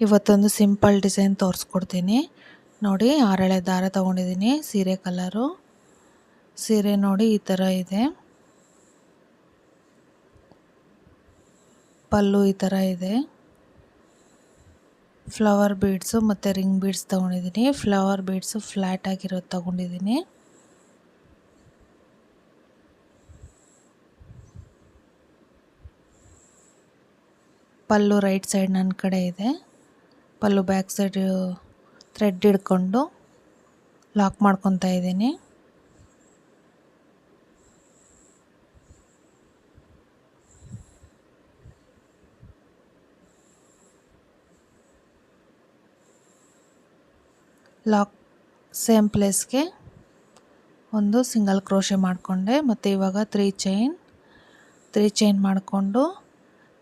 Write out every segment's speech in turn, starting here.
ಇವತ್ತೊಂದು simple design ತೋರಿಸ್ಕೊಡ್ತೀನಿ ನೋಡಿ. 6 ಎಳೆ ದಾರ ತೊಗೊಂಡಿದ್ದೀನಿ, ಸೀರೆ ಕಲರು. ಸೀರೆ ನೋಡಿ ಈ ಥರ ಇದೆ, ಪಲ್ಲು ಈ ಥರ ಇದೆ. ಫ್ಲವರ್ ಬೀಡ್ಸು ಮತ್ತು ರಿಂಗ್ ಬೀಡ್ಸ್ ತೊಗೊಂಡಿದ್ದೀನಿ. ಫ್ಲವರ್ ಬೀಡ್ಸು ಫ್ಲ್ಯಾಟ್ ಆಗಿರೋದು ತೊಗೊಂಡಿದ್ದೀನಿ. ಪಲ್ಲು ರೈಟ್ ಸೈಡ್ ನನ್ನ ಕಡೆ ಇದೆ. ಪಲ್ಲು ಬ್ಯಾಕ್ ಸೈಡ್ ಥ್ರೆಡ್ ಹಿಡ್ಕೊಂಡು ಲಾಕ್ ಮಾಡ್ಕೊತಾ ಇದ್ದೀನಿ. ಲಾಕ್ ಸೇಮ್ ಪ್ಲೇಸ್ಗೆ ಒಂದು ಸಿಂಗಲ್ ಕ್ರೋಶೆ ಮಾಡಿಕೊಂಡೆ. ಮತ್ತು ಇವಾಗ 3 ಚೈನ್ ಮಾಡಿಕೊಂಡು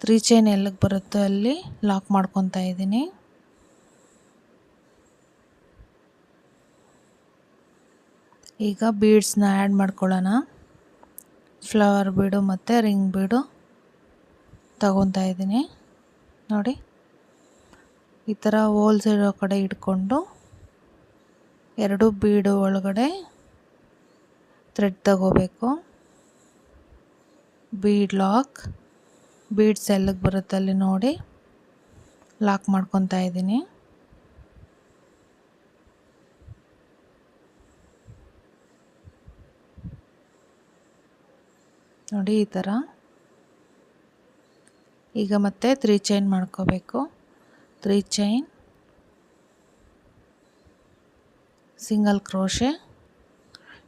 3 ಚೈನ್ ಎಲ್ಲಿಗೆ ಬರುತ್ತೋ ಅಲ್ಲಿ ಲಾಕ್ ಮಾಡ್ಕೊತಾ ಇದ್ದೀನಿ. ಈಗ ಬೀಡ್ಸ್ನ ಆ್ಯಡ್ ಮಾಡ್ಕೊಳ್ಳೋಣ. ಫ್ಲವರ್ ಬೀಡು ಮತ್ತು ರಿಂಗ್ ಬೀಡು ತಗೊತಾ ಇದ್ದೀನಿ ನೋಡಿ. ಈ ಥರ ಹೋಲ್ಸ್ ಇರೋ ಕಡೆ ಇಟ್ಕೊಂಡು 2 ಬೀಡು ಒಳಗಡೆ ಥ್ರೆಡ್ ತಗೋಬೇಕು. ಬೀಡ್ ಲಾಕ್, ಬೀಡ್ಸ್ ಎಲ್ಲಿಗೆ ಬರುತ್ತೆ ಅಲ್ಲಿ ನೋಡಿ ಲಾಕ್ ಮಾಡ್ಕೊತಾ ಇದ್ದೀನಿ. ನೋಡಿ ಈ ಥರ. ಈಗ ಮತ್ತೆ 3 ಚೈನ್ ಮಾಡ್ಕೋಬೇಕು. 3 ಚೈನ್, ಸಿಂಗಲ್ ಕ್ರೋಶೆ,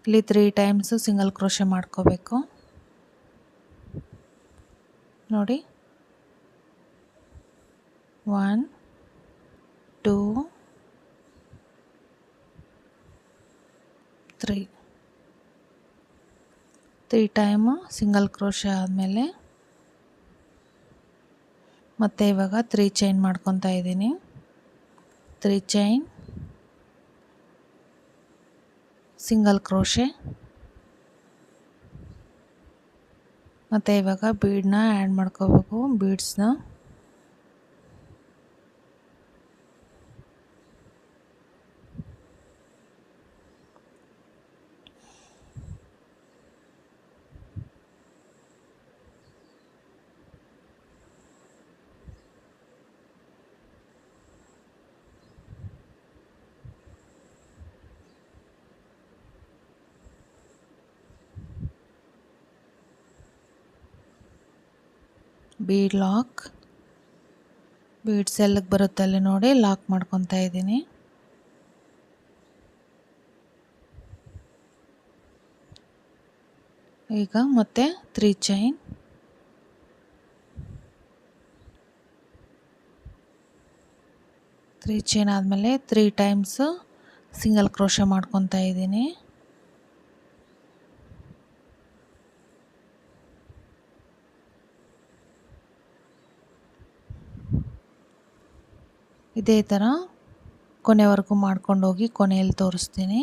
ಇಲ್ಲಿ 3 ಟೈಮ್ಸು ಸಿಂಗಲ್ ಕ್ರೋಶೆ ಮಾಡ್ಕೋಬೇಕು ನೋಡಿ. 1 2 3 ಟೈಮು ಸಿಂಗಲ್ ಕ್ರೋಶೆ ಆದಮೇಲೆ ಮತ್ತೆ ಇವಾಗ 3 ಚೈನ್ ಮಾಡ್ಕೊತಾ ಇದ್ದೀನಿ. 3 ಚೈನ್, ಸಿಂಗಲ್ ಕ್ರೋಶೆ, ಮತ್ತು ಇವಾಗ ಬೀಡನ್ನ ಆ್ಯಡ್ ಮಾಡ್ಕೋಬೇಕು. ಬೀಡ್ಸ್ನ ಬೀಡ್ ಲಾಕ್, ಬೀಡ್ಸ್ ಎಲ್ಲಿಗೆ ಬರುತ್ತೆ ಅಲ್ಲಿ ನೋಡಿ ಲಾಕ್ ಮಾಡ್ಕೊತಾ ಇದ್ದೀನಿ. ಈಗ ಮತ್ತೆ 3 ಚೈನ್, 3 ಚೈನ್ ಆದಮೇಲೆ 3 ಟೈಮ್ಸು ಸಿಂಗಲ್ ಕ್ರೋಶೆ ಮಾಡ್ಕೊತಾ ಇದ್ದೀನಿ. ಇದೇ ಥರ ಕೊನೆವರೆಗೂ ಮಾಡ್ಕೊಂಡು ಹೋಗಿ ಕೊನೆಯಲ್ಲಿ ತೋರಿಸ್ತೀನಿ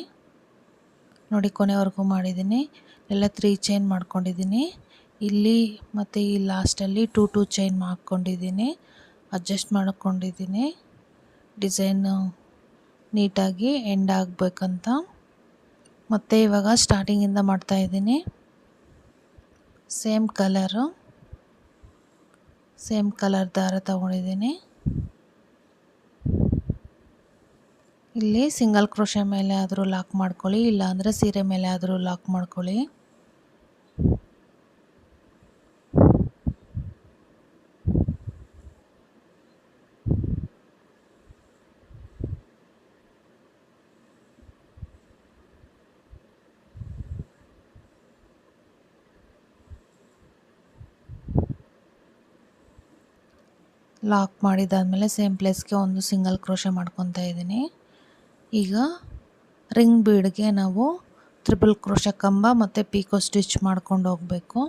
ನೋಡಿ. ಕೊನೆವರೆಗೂ ಮಾಡಿದ್ದೀನಿ, ಎಲ್ಲ 3 ಚೈನ್ ಮಾಡ್ಕೊಂಡಿದ್ದೀನಿ. ಇಲ್ಲಿ ಮತ್ತು ಈ ಲಾಸ್ಟಲ್ಲಿ 2 ಚೈನ್ ಮಾಡ್ಕೊಂಡಿದ್ದೀನಿ, ಅಡ್ಜಸ್ಟ್ ಮಾಡ್ಕೊಂಡಿದ್ದೀನಿ ಡಿಸೈನು ನೀಟಾಗಿ ಎಂಡ್ ಆಗಬೇಕಂತ. ಮತ್ತು ಇವಾಗ ಸ್ಟಾರ್ಟಿಂಗಿಂದ ಮಾಡ್ತಾಯಿದ್ದೀನಿ. ಸೇಮ್ ಕಲರ್ ದಾರ ತಗೊಂಡಿದ್ದೀನಿ. ಇಲ್ಲಿ ಸಿಂಗಲ್ ಕ್ರೋಶೆ ಮೇಲೆ ಆದರೂ ಲಾಕ್ ಮಾಡ್ಕೊಳ್ಳಿ, ಇಲ್ಲಾಂದರೆ ಸೀರೆ ಮೇಲೆ ಆದರೂ ಲಾಕ್ ಮಾಡ್ಕೊಳ್ಳಿ. ಲಾಕ್ ಮಾಡಿದಾದಮೇಲೆ ಸೇಮ್ ಪ್ಲೇಸ್ಗೆ ಒಂದು ಸಿಂಗಲ್ ಕ್ರೋಶೆ ಮಾಡ್ಕೊತಾ ಇದ್ದೀನಿ. ಈಗ ರಿಂಗ್ ಬೀಡ್ಗೆ ನಾವು 3 ಕ್ರೋಶೆ ಕಂಬ ಮತ್ತು ಪೀಕೋ ಸ್ಟಿಚ್ ಮಾಡ್ಕೊಂಡು ಹೋಗಬೇಕು.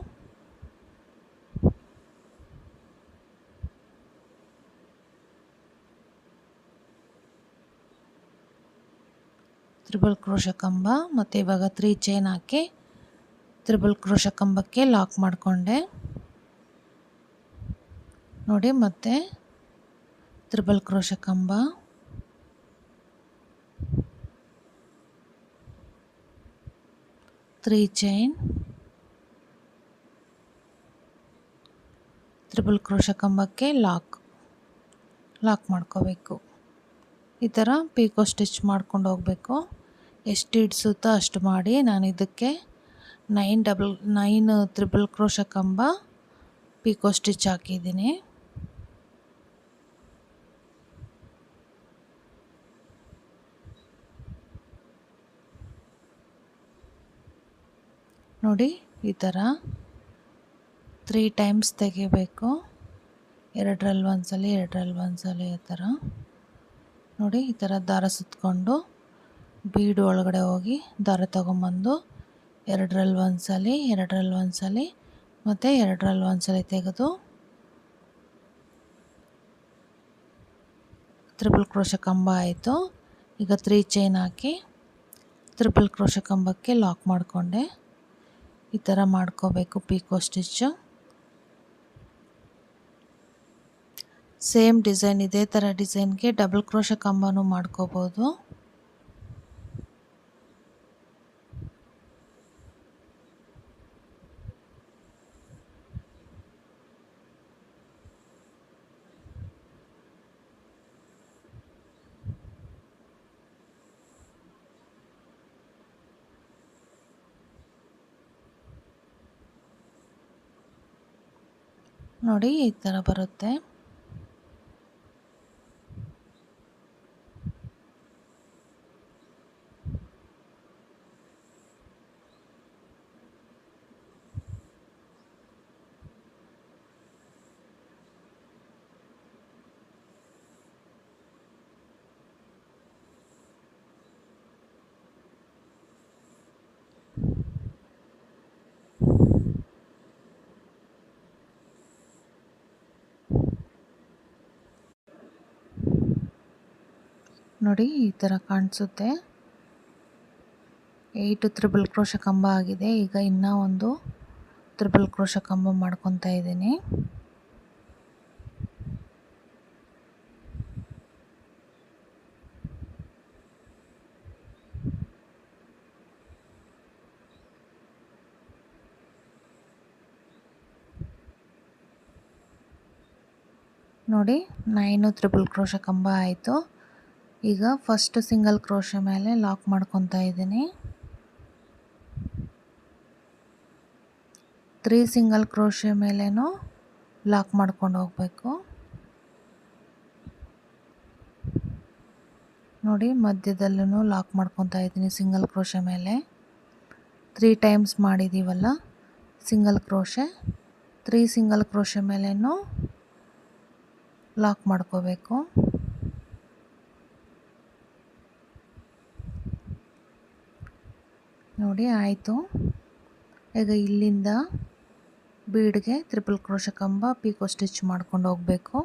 ತ್ರಿಬಲ್ ಕ್ರೋಶೆ ಕಂಬ ಮತ್ತು ಇವಾಗ 3 ಚೈನ್ ಹಾಕಿ ತ್ರಿಬಲ್ ಕ್ರೋಶೆ ಕಂಬಕ್ಕೆ ಲಾಕ್ ಮಾಡಿಕೊಂಡೆ ನೋಡಿ. ಮತ್ತೆ ತ್ರಿಬಲ್ ಕ್ರೋಶೆ ಕಂಬ, ತ್ರೀ ಚೈನ್, ತ್ರಿಬಲ್ ಕ್ರೋಶೆ ಕಂಬಕ್ಕೆ ಲಾಕ್ ಮಾಡ್ಕೋಬೇಕು. ಈ ಥರ ಪೀಕೋ ಸ್ಟಿಚ್ ಮಾಡ್ಕೊಂಡು ಹೋಗಬೇಕು. ಎಷ್ಟು ಹಿಡಿಸುತ್ತೋ ಅಷ್ಟು ಮಾಡಿ. ನಾನು ಇದಕ್ಕೆ 9 ತ್ರಿಬಲ್ ಕ್ರೋಶೆ ಕಂಬ ಪೀಕೋ ಸ್ಟಿಚ್ ಹಾಕಿದ್ದೀನಿ. ನೋಡಿ ಈ ಥರ 3 ಟೈಮ್ಸ್ ತೆಗಿಬೇಕು. 2ರಲ್ಲಿ ಒಂದ್ಸಲಿ, 2ರಲ್ಲಿ ಒಂದ್ಸಲಿ ಆ ಥರ ನೋಡಿ. ಈ ಥರ ದಾರ ಸುತ್ತಕೊಂಡು ಬೀಡು ಒಳಗಡೆ ಹೋಗಿ ದಾರ ತೊಗೊಂಬಂದು 2ರಲ್ಲಿ ಒಂದ್ಸಲಿ, 2ರಲ್ಲಿ ಒಂದ್ಸಲಿ ಮತ್ತು 2ರಲ್ಲಿ ಒಂದ್ಸಲಿ ತೆಗೆದು ತ್ರಿಬಲ್ ಕ್ರೋಶೆ ಕಂಬ ಆಯಿತು. ಈಗ 3 ಚೈನ್ ಹಾಕಿ ತ್ರಿಬಲ್ ಕ್ರೋಶೆ ಕಂಬಕ್ಕೆ ಲಾಕ್ ಮಾಡಿಕೊಂಡೆ. ಈ ಥರ ಮಾಡ್ಕೋಬೇಕು ಪೀಕೋ ಸ್ಟಿಚ್ಚು. ಸೇಮ್ ಡಿಸೈನ್, ಇದೇ ಥರ ಡಿಸೈನ್ಗೆ ಡಬಲ್ ಕ್ರೋಶೆ ಕಂಬನೂ ಮಾಡ್ಕೋಬೋದು. ನೋಡಿ ಈ ಥರ ಬರುತ್ತೆ. ನೋಡಿ ಈ ಥರ ಕಾಣಿಸುತ್ತೆ. 8 ತ್ರಿಬಲ್ ಕ್ರೋಶೆ ಕಂಬ ಆಗಿದೆ. ಈಗ ಇನ್ನೂ ಒಂದು ತ್ರಿಬಲ್ ಕ್ರೋಶೆ ಕಂಬ ಮಾಡ್ಕೊತಾ ಇದ್ದೀನಿ. ನೋಡಿ 9 ತ್ರಿಬಲ್ ಕ್ರೋಶೆ ಕಂಬ ಆಯಿತು. ಈಗ ಫಸ್ಟ್ ಸಿಂಗಲ್ ಕ್ರೋಶೆ ಮೇಲೆ ಲಾಕ್ ಮಾಡ್ಕೊತಾ ಇದ್ದೀನಿ. 3 ಸಿಂಗಲ್ ಕ್ರೋಶೆ ಮೇಲೇನೂ ಲಾಕ್ ಮಾಡ್ಕೊಂಡು ಹೋಗಬೇಕು. ನೋಡಿ ಮಧ್ಯದಲ್ಲೂ ಲಾಕ್ ಮಾಡ್ಕೊತಾ ಇದ್ದೀನಿ ಸಿಂಗಲ್ ಕ್ರೋಶೆ ಮೇಲೆ. 3 ಟೈಮ್ಸ್ ಮಾಡಿದ್ದೀವಲ್ಲ ಸಿಂಗಲ್ ಕ್ರೋಶೆ, 3 ಸಿಂಗಲ್ ಕ್ರೋಶೆ ಮೇಲೇನೂ ಲಾಕ್ ಮಾಡ್ಕೋಬೇಕು. ನೋಡಿ ಆಯಿತು. ಈಗ ಇಲ್ಲಿಂದ ಬೀಡ್ಗೆ ತ್ರಿಬಲ್ ಕ್ರೋಶೆ ಕಂಬ ಪೀಕೋ ಸ್ಟಿಚ್ ಮಾಡ್ಕೊಂಡು ಹೋಗಬೇಕು.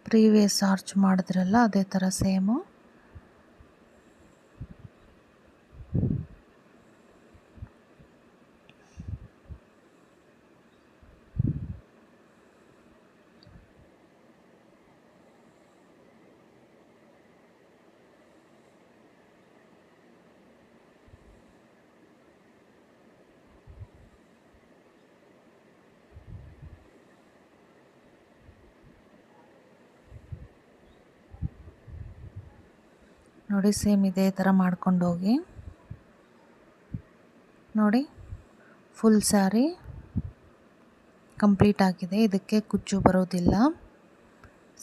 ಪ್ರೀವಿಯಸ್ ಆರ್ಚ್ ಮಾಡಿದ್ರಲ್ಲ ಅದೇ ಥರ ಸೇಮು. ನೋಡಿ ಸೇಮ್ ಇದೇ ಥರ ಮಾಡ್ಕೊಂಡು ಹೋಗಿ. ನೋಡಿ ಫುಲ್ ಸ್ಯಾರಿ ಕಂಪ್ಲೀಟ್ ಆಗಿದೆ. ಇದಕ್ಕೆ ಕುಚ್ಚು ಬರೋದಿಲ್ಲ.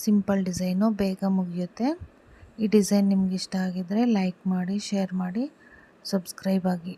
ಸಿಂಪಲ್ ಡಿಸೈನು, ಬೇಗ ಮುಗಿಯುತ್ತೆ. ಈ ಡಿಸೈನ್ ನಿಮ್ಗೆ ಇಷ್ಟ ಆಗಿದ್ದರೆ ಲೈಕ್ ಮಾಡಿ, ಶೇರ್ ಮಾಡಿ, ಸಬ್ಸ್ಕ್ರೈಬ್ ಆಗಿ.